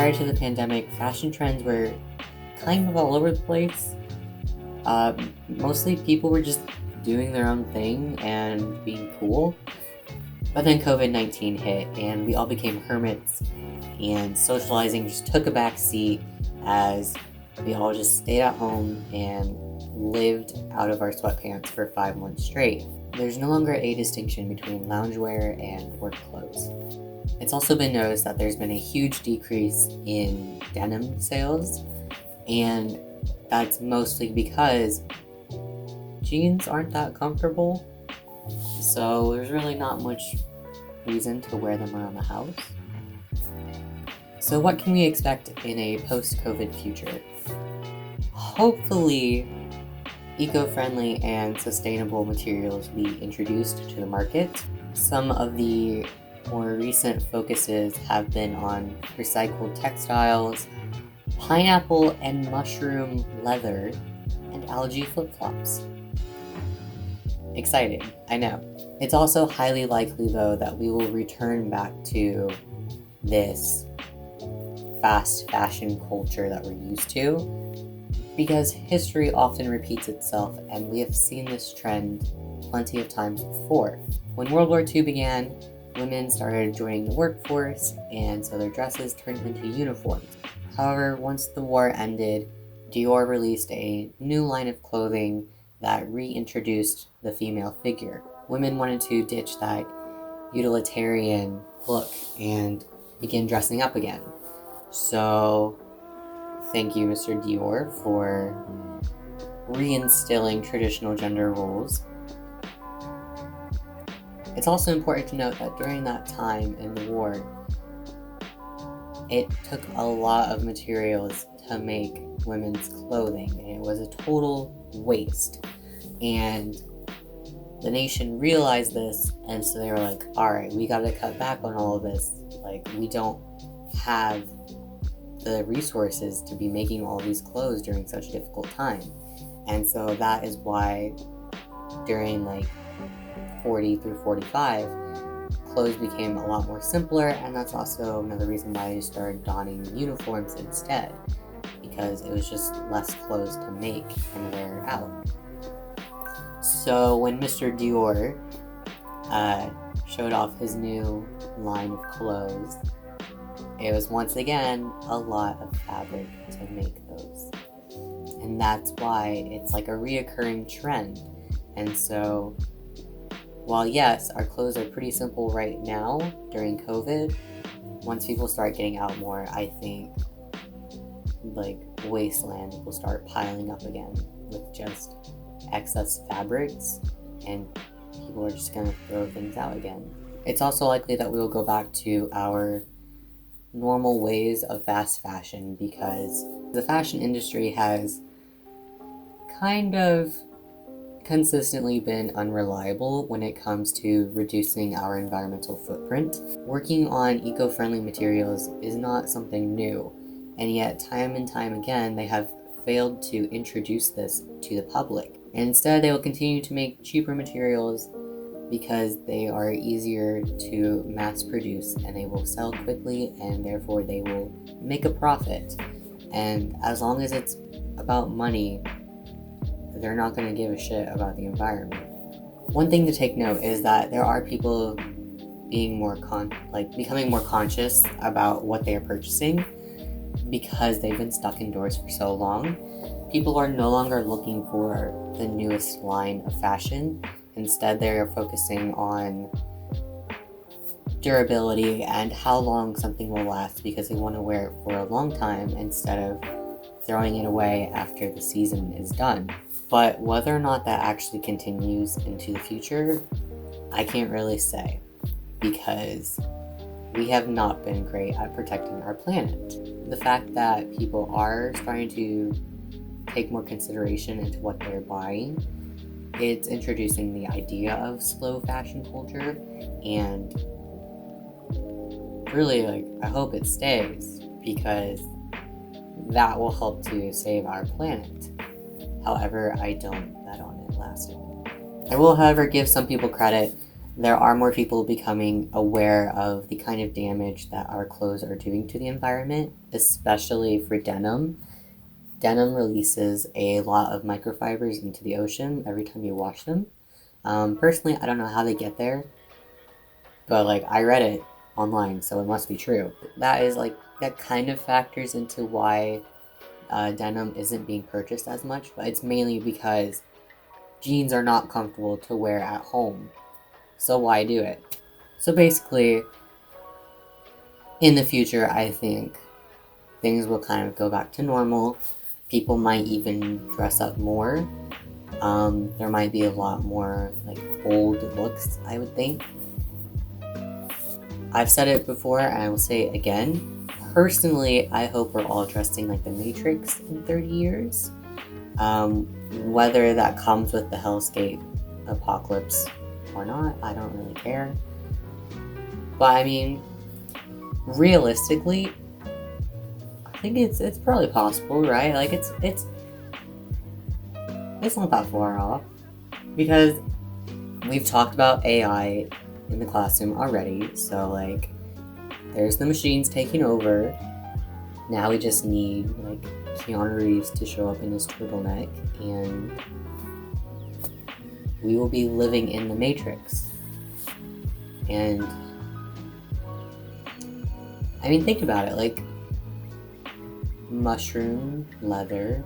prior to the pandemic, fashion trends were kind of all over the place. Mostly people were just doing their own thing and being cool. But then COVID-19 hit and we all became hermits, and socializing just took a back seat as we all just stayed at home and lived out of our sweatpants for 5 months straight. There's no longer a distinction between loungewear and work clothes. It's also been noticed that there's been a huge decrease in denim sales, and that's mostly because jeans aren't that comfortable, so there's really not much reason to wear them around the house. So what can we expect in a post-COVID future? Hopefully, eco-friendly and sustainable materials be introduced to the market. Some of the more recent focuses have been on recycled textiles, pineapple and mushroom leather, and algae flip-flops. Exciting, I know. It's also highly likely, though, that we will return back to this fast fashion culture that we're used to, because history often repeats itself, and we have seen this trend plenty of times before. When World War II began, women started joining the workforce, and so their dresses turned into uniforms. However, once the war ended, Dior released a new line of clothing that reintroduced the female figure. Women wanted to ditch that utilitarian look and begin dressing up again. So, thank you, Mr. Dior, for reinstilling traditional gender roles. It's also important to note that during that time in the war, it took a lot of materials to make women's clothing, and it was a total waste. And the nation realized this, and so they were like, alright, we gotta cut back on all of this. Like, we don't have the resources to be making all these clothes during such a difficult time. And so that is why during 40 through 45, clothes became a lot more simpler, and that's also another reason why they started donning uniforms instead, because it was just less clothes to make and wear out. So when Mr. Dior showed off his new line of clothes, it was once again a lot of fabric to make those. And that's why it's like a reoccurring trend. And so, while yes, our clothes are pretty simple right now during COVID, once people start getting out more, I think wasteland will start piling up again with just excess fabrics, and people are just going to throw things out again. It's also likely that we will go back to our normal ways of fast fashion, because the fashion industry has kind of consistently been unreliable when it comes to reducing our environmental footprint. Working on eco-friendly materials is not something new, and yet time and time again they have failed to introduce this to the public. And instead they will continue to make cheaper materials because they are easier to mass produce and they will sell quickly, and therefore they will make a profit. And as long as it's about money, they're not going to give a shit about the environment. One thing to take note is that there are people being more becoming more conscious about what they are purchasing because they've been stuck indoors for so long. People are no longer looking for the newest line of fashion. Instead, they're focusing on durability and how long something will last, because they want to wear it for a long time instead of throwing it away after the season is done. But whether or not that actually continues into the future, I can't really say, because we have not been great at protecting our planet. The fact that people are starting to take more consideration into what they're buying, it's introducing the idea of slow fashion culture, and really, I hope it stays, because that will help to save our planet. However, I don't bet on it lasting. I will, however, give some people credit. there are more people becoming aware of the kind of damage that our clothes are doing to the environment, especially for denim. Denim releases a lot of microfibers into the ocean every time you wash them. Personally, I don't know how they get there, but like I read it online, so it must be true. That is like that kind of factors into why denim isn't being purchased as much, but it's mainly because jeans are not comfortable to wear at home. So why do it? So basically, in the future, I think things will kind of go back to normal. People might even dress up more. There might be a lot more like bold looks, I would think. I've said it before and I will say it again. Personally, I hope we're all dressing like the Matrix in 30 years. Whether that comes with the Hellscape apocalypse or not, I don't really care. But I mean, realistically, I think it's probably possible, right? Like it's not that far off because we've talked about AI in the classroom already. So like, there's the machines taking over. Now we just need like Keanu Reeves to show up in his turtleneck, and we will be living in the Matrix. And I mean, think about it. Like, mushroom leather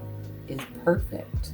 is perfect.